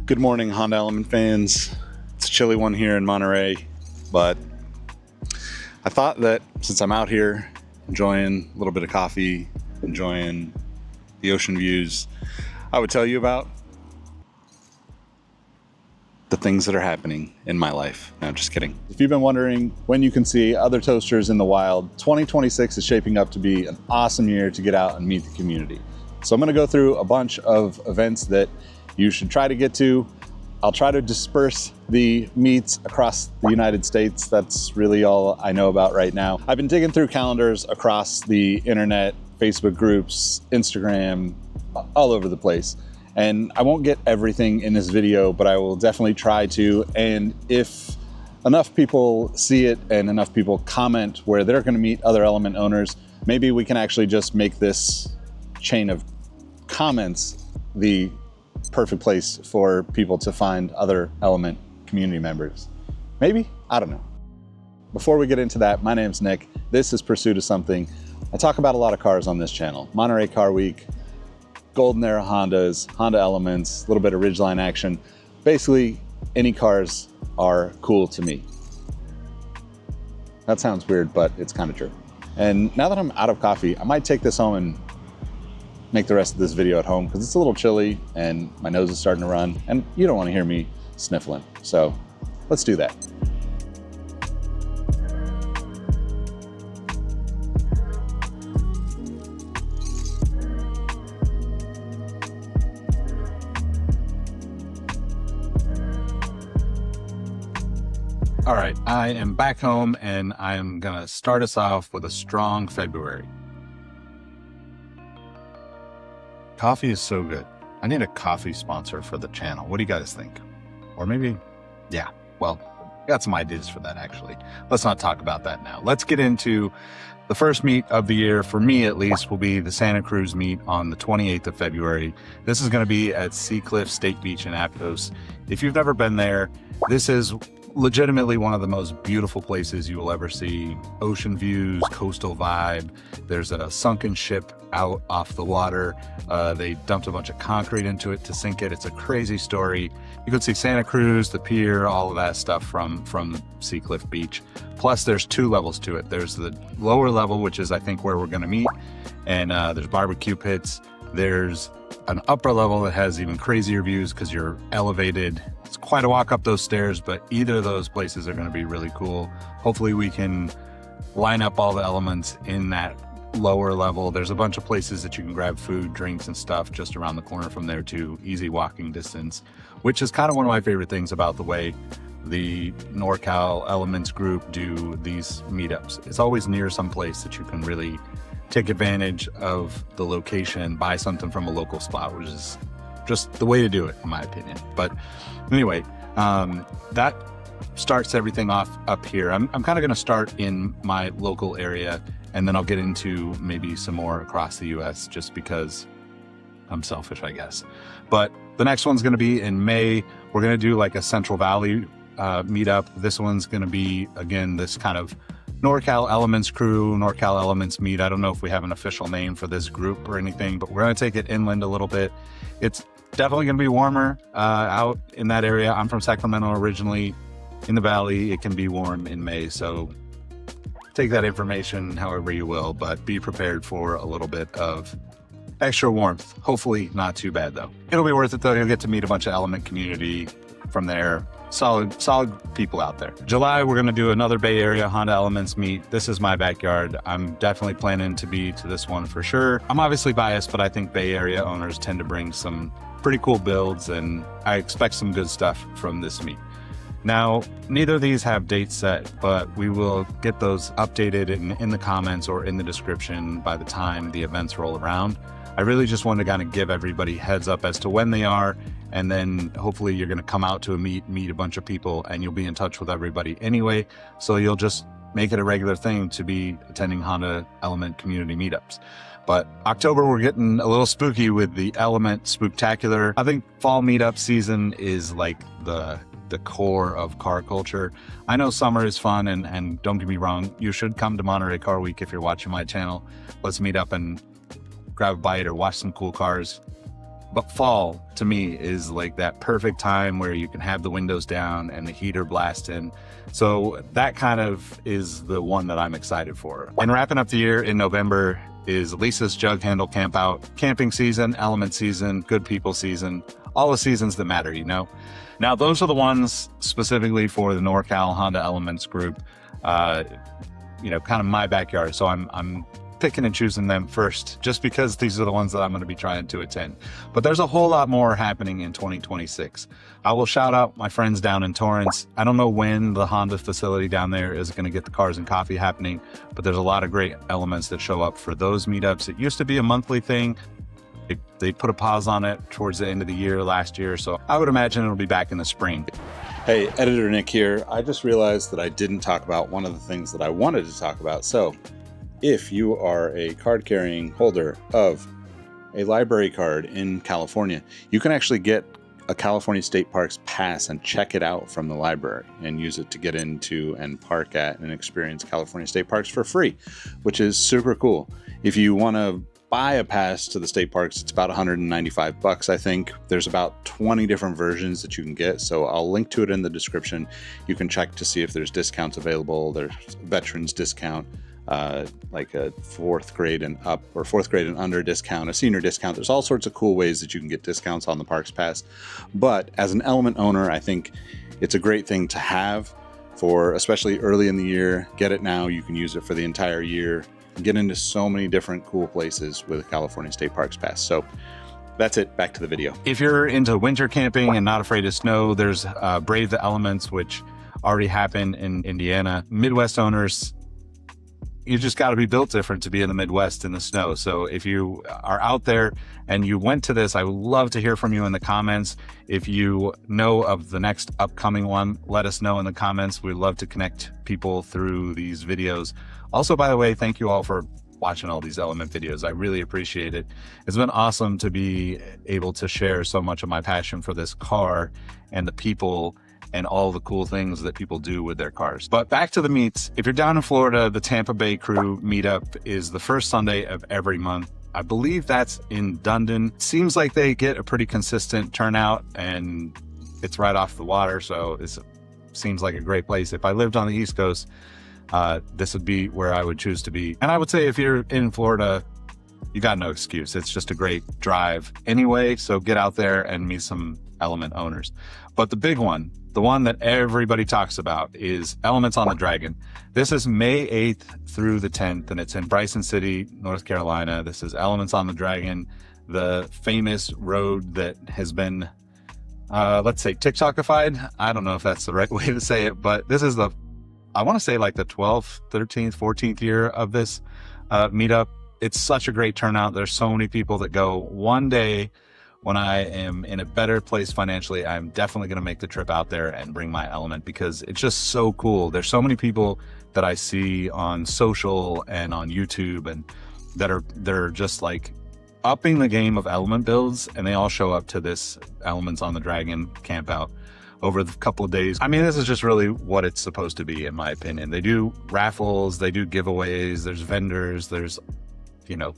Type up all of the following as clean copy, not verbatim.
Good morning, Honda Element fans. It's a chilly one here in Monterey, but I thought that since I'm out here enjoying a little bit of coffee, enjoying the ocean views, I would tell you about the things that are happening in my life. No, just kidding. If you've been wondering when you can see other toasters in the wild, 2026 is shaping up to be an awesome year to get out and meet the community. So I'm gonna go through a bunch of events that you should try to get to. I'll try to disperse the meets across the United States. That's really all I know about right now. I've been digging through calendars across the internet, Facebook groups, Instagram, all over the place. And I won't get everything in this video, but I will definitely try to. And if enough people see it and enough people comment where they're gonna meet other Element owners, maybe we can actually just make this chain of comments the perfect place for people to find other Element community members. Maybe, I don't know. Before we get into that, my name's Nick. This is Pursuit of Something. I talk about a lot of cars on this channel. Monterey Car Week, Golden Era Hondas, Honda Elements, a little bit of Ridgeline action. Basically, any cars are cool to me. That sounds weird, but it's kind of true. And now that I'm out of coffee, I might take this home and make the rest of this video at home because it's a little chilly and my nose is starting to run and you don't want to hear me sniffling. So let's do that. All right, I am back home and I am gonna start us off with a strong February. Coffee is so good. I need a coffee sponsor for the channel. What do you guys think? Or maybe, yeah, well, I got some ideas for that actually. Let's not talk about that now. Let's get into the first meet of the year, for me at least, will be the Santa Cruz meet on the 28th of February. This is gonna be at Seacliff State Beach in Aptos. If you've never been there, this is legitimately one of the most beautiful places you will ever see. Ocean views, coastal vibe. There's a sunken ship out off the water. They dumped a bunch of concrete into it to sink it. It's a crazy story. You could see Santa Cruz, the pier, all of that stuff from Seacliff Beach. Plus there's two levels to it. There's the lower level, which is I think where we're gonna meet. And there's barbecue pits. There's an upper level that has even crazier views because you're elevated. It's quite a walk up those stairs, but either of those places are going to be really cool. Hopefully we can line up all the elements in that lower level. There's a bunch of places that you can grab food, drinks, and stuff just around the corner from there too. Easy walking distance, which is kind of one of my favorite things about the way the NorCal Elements group do these meetups. It's always near some place that you can really take advantage of the location, buy something from a local spot, which is just the way to do it in my opinion. But anyway, that starts everything off up here. I'm kind of going to start in my local area and then I'll get into maybe some more across the US just because I'm selfish, I guess. But the next one's going to be in May. We're going to do like a Central Valley meetup. This one's going to be, again, this kind of NorCal Elements crew, NorCal Elements meet. I don't know if we have an official name for this group or anything, but we're going to take it inland a little bit. It's definitely going to be warmer out in that area. I'm from Sacramento originally. In the valley, it can be warm in May, so take that information however you will, but be prepared for a little bit of extra warmth. Hopefully not too bad though. It'll be worth it though. You'll get to meet a bunch of Element community from there. Solid people out there. July, we're going to do another Bay Area Honda Elements meet. This is my backyard. I'm definitely planning to be to this one for sure. I'm obviously biased, but I think Bay Area owners tend to bring some pretty cool builds and I expect some good stuff from this meet. Now, neither of these have dates set, but we will get those updated in the comments or in the description by the time the events roll around. I really just wanted to kind of give everybody heads up as to when they are, and then hopefully you're going to come out to a meet a bunch of people, and you'll be in touch with everybody anyway, so you'll just make it a regular thing to be attending Honda Element community meetups. But October, we're getting a little spooky with the Element Spooktacular. I think fall meetup season is like the core of car culture. I know summer is fun, and don't get me wrong, you should come to Monterey Car Week if you're watching my channel. Let's meet up and grab a bite or watch some cool cars. But fall to me is like that perfect time where you can have the windows down and the heater blasting. So that kind of is the one that I'm excited for. And wrapping up the year in November is Lisa's Jug Handle Camp Out. Camping season, element season, good people season, all the seasons that matter, you know? Now, those are the ones specifically for the NorCal Honda Elements group, you know, kind of my backyard. So I'm picking and choosing them first, just because these are the ones that I'm going to be trying to attend. But there's a whole lot more happening in 2026. I will shout out my friends down in Torrance. I don't know when the Honda facility down there is going to get the cars and coffee happening, but there's a lot of great elements that show up for those meetups. It used to be a monthly thing. They put a pause on it towards the end of the year last year, so I would imagine it'll be back in the spring. Hey, Editor Nick here. I just realized that I didn't talk about one of the things that I wanted to talk about. So if you are a card-carrying holder of a library card in California, you can actually get a California State Parks pass and check it out from the library and use it to get into and park at and experience California State Parks for free, which is super cool. If you want to buy a pass to the state parks, it's about $195, I think. There's about 20 different versions that you can get, so I'll link to it in the description. You can check to see if there's discounts available. There's veterans discount, like a 4th grade and up or 4th grade and under discount, a senior discount. There's all sorts of cool ways that you can get discounts on the Parks Pass. But as an Element owner, I think it's a great thing to have for, especially early in the year. Get it now. You can use it for the entire year. Get into so many different cool places with a California State Parks Pass. So that's it. Back to the video. If you're into winter camping and not afraid of snow, there's Brave the Elements, which already happened in Indiana. Midwest owners, you just got to be built different to be in the Midwest in the snow. So if you are out there and you went to this, I would love to hear from you in the comments. If you know of the next upcoming one, let us know in the comments. We'd love to connect people through these videos. Also, by the way, thank you all for watching all these Element videos. I really appreciate it. It's been awesome to be able to share so much of my passion for this car and the people and all the cool things that people do with their cars. But back to the meets. If you're down in Florida, the Tampa Bay Crew Meetup is the first Sunday of every month. I believe that's in Dundon. Seems like they get a pretty consistent turnout, and it's right off the water, so it seems like a great place. If I lived on the East Coast, this would be where I would choose to be. And I would say if you're in Florida, you got no excuse. It's just a great drive anyway, so get out there and meet some Element owners. But the big one, the one that everybody talks about, is Elements on the Dragon. This is May 8th through the 10th, and it's in Bryson City, North Carolina. This is Elements on the Dragon, the famous road that has been, let's say, TikTokified. I don't know if that's the right way to say it, but this is I want to say like the 12th, 13th, 14th year of this meetup. It's such a great turnout. There's so many people that go. One day when I am in a better place financially, I'm definitely going to make the trip out there and bring my Element, because it's just so cool. There's so many people that I see on social and on YouTube and they're just like upping the game of Element builds, and they all show up to this Elements on the Dragon camp out over the couple of days. I mean, this is just really what it's supposed to be, in my opinion. They do raffles, they do giveaways, there's vendors, there's, you know,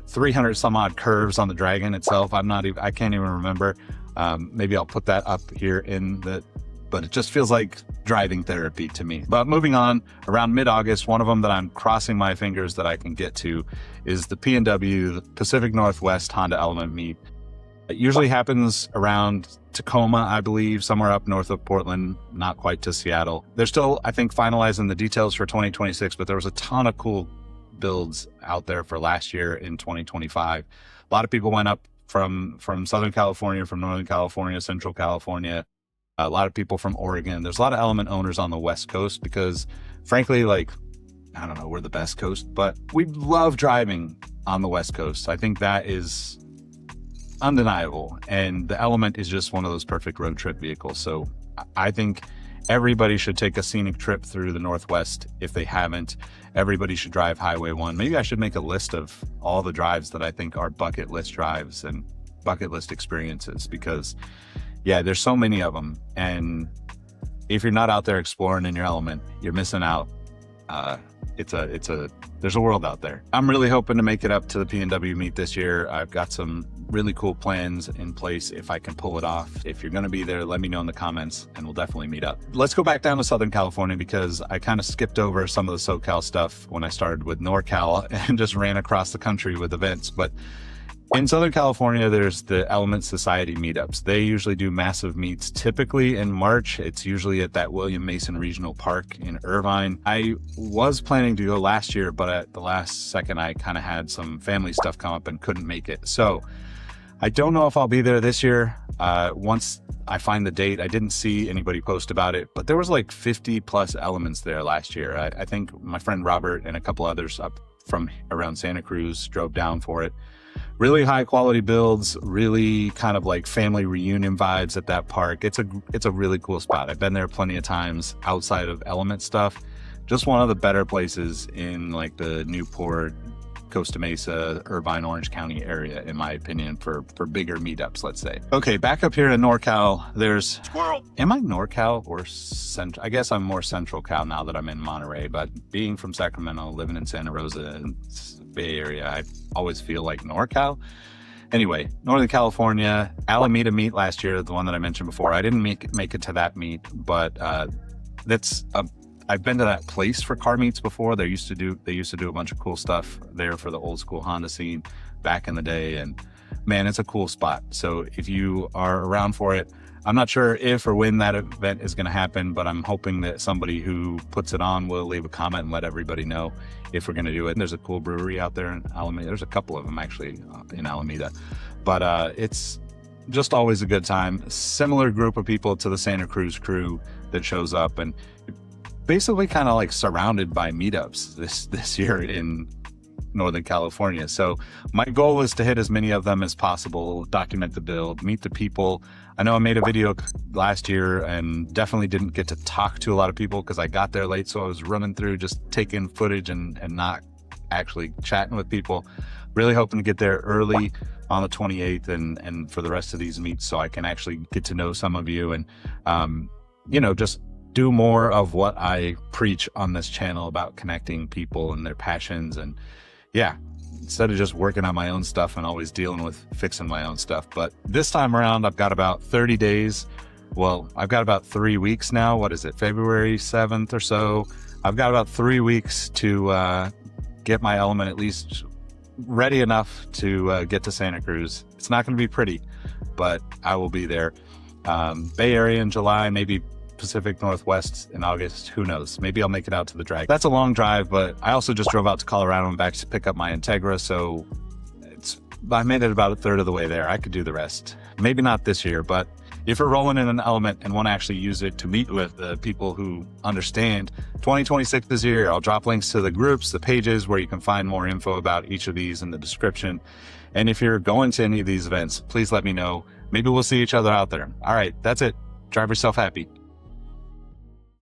300 some odd curves on the Dragon itself. I can't even remember. Maybe I'll put that up here but it just feels like driving therapy to me. But moving on, around mid-August, one of them that I'm crossing my fingers that I can get to is the P&W, the Pacific Northwest Honda Element Meet. It usually happens around Tacoma, I believe, somewhere up north of Portland, not quite to Seattle. They're still, I think, finalizing the details for 2026, but there was a ton of cool builds out there for last year in 2025. A lot of people went up from Southern California, from Northern California, Central California, a lot of people from Oregon. There's a lot of Element owners on the West Coast because, frankly, like, I don't know, we're the best coast, but we love driving on the West Coast. I think that is undeniable. And the Element is just one of those perfect road trip vehicles. So I think everybody should take a scenic trip through the Northwest. If they haven't, everybody should drive Highway 1. Maybe I should make a list of all the drives that I think are bucket list drives and bucket list experiences, because yeah, there's so many of them. And if you're not out there exploring in your Element, you're missing out. there's a world out there. I'm really hoping to make it up to the PNW meet this year. I've got some really cool plans in place if I can pull it off. If you're going to be there, let me know in the comments and we'll definitely meet up. Let's go back down to Southern California because I kind of skipped over some of the SoCal stuff when I started with NorCal and just ran across the country with events. But in Southern California, there's the Element Society meetups. They usually do massive meets, typically in March. It's usually at that William Mason Regional Park in Irvine. I was planning to go last year, but at the last second, I kind of had some family stuff come up and couldn't make it. So I don't know if I'll be there this year. Once I find the date, I didn't see anybody post about it, but there was like 50 plus elements there last year. I think my friend Robert and a couple others up from around Santa Cruz drove down for it. Really high quality builds, really kind of like family reunion vibes at that park. It's a really cool spot. I've been there plenty of times outside of element stuff. Just one of the better places in like the Newport, Costa Mesa, Irvine, Orange County area, in my opinion, for bigger meetups, let's say. Okay, back up here in NorCal, there's... Squirrel! Am I NorCal or Central? I guess I'm more Central Cal now that I'm in Monterey, but being from Sacramento, living in Santa Rosa, Bay Area, I always feel like NorCal. Anyway, Northern California, Alameda meet last year, the one that I mentioned before. I didn't make it to that meet, but I've been to that place for car meets before. They used to do a bunch of cool stuff there for the old school Honda scene back in the day, and man, it's a cool spot. So if you are around for it, I'm not sure if or when that event is going to happen, but I'm hoping that somebody who puts it on will leave a comment and let everybody know if we're going to do it. And there's a cool brewery out there in Alameda. There's a couple of them actually in Alameda, but it's just always a good time. Similar group of people to the Santa Cruz crew that shows up, and basically kind of like surrounded by meetups this year in Northern California. So my goal is to hit as many of them as possible, document the build, meet the people. I know I made a video last year and definitely didn't get to talk to a lot of people because I got there late. So I was running through just taking footage and not actually chatting with people. Really hoping to get there early on the 28th and for the rest of these meets so I can actually get to know some of you and, just do more of what I preach on this channel about connecting people and their passions. And yeah, instead of just working on my own stuff and always dealing with fixing my own stuff. But this time around, I've got about 30 days. Well, I've got about 3 weeks now. What is it? February 7th or so. I've got about 3 weeks to get my element at least ready enough to get to Santa Cruz. It's not going to be pretty, but I will be there. Bay Area in July, maybe Pacific Northwest in August, who knows? Maybe I'll make it out to the drag. That's a long drive, but I also just drove out to Colorado and back to pick up my Integra, so I made it about a third of the way there. I could do the rest. Maybe not this year, but if you're rolling in an element and want to actually use it to meet with the people who understand, 2026 is your year. I'll drop links to the groups, the pages where you can find more info about each of these in the description. And if you're going to any of these events, please let me know. Maybe we'll see each other out there. All right, that's it. Drive yourself happy.